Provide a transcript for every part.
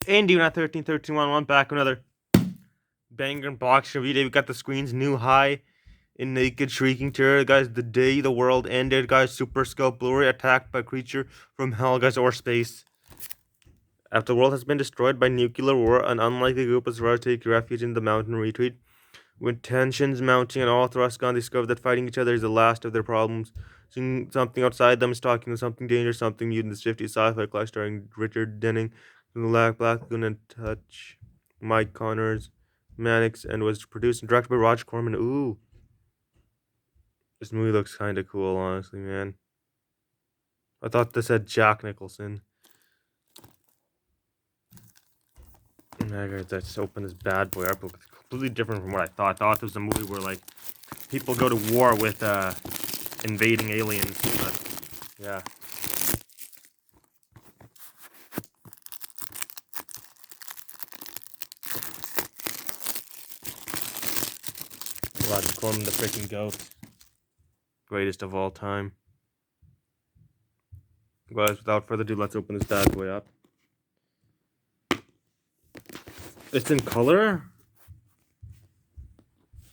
Indy at 13-13-1-1 back another banger box review day. We got the screen's new high in Naked Shrieking Terror, guys. The day the world ended, guys. Super Scope Blu-ray attacked by creature from hell, guys, or space. After the world has been destroyed by nuclear war, an unlikely group has arrived to take refuge in the mountain retreat. With tensions mounting and all thrusts gone, they discover that fighting each other is the last of their problems. Seeing something outside them is talking to something dangerous, something new in this 50s sci-fi class starring Richard Denning, Black Lagoon, and Touch, Mike Connors, Mannix, and was produced and directed by Roger Corman. Ooh, this movie looks kind of cool, honestly, man. I thought this had Jack Nicholson. Let's open this bad boy up. It's completely different from what I thought. I thought it was a movie where, like, people go to war with invading aliens, but yeah. Roger Corman, the freaking goat. Greatest of all time. Guys, without further ado, let's open this bad boy up. It's in color?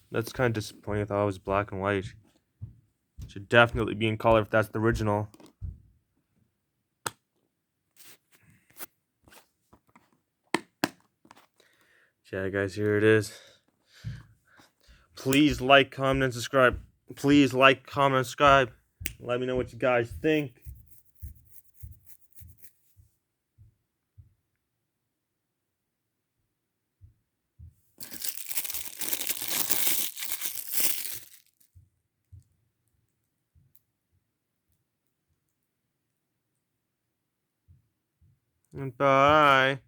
That's kind of disappointing. I thought it was black and white. Should definitely be in color if that's the original. Yeah, guys, here it is. Please like, comment, and subscribe. Please like, comment, and subscribe. Let me know what you guys think. And bye.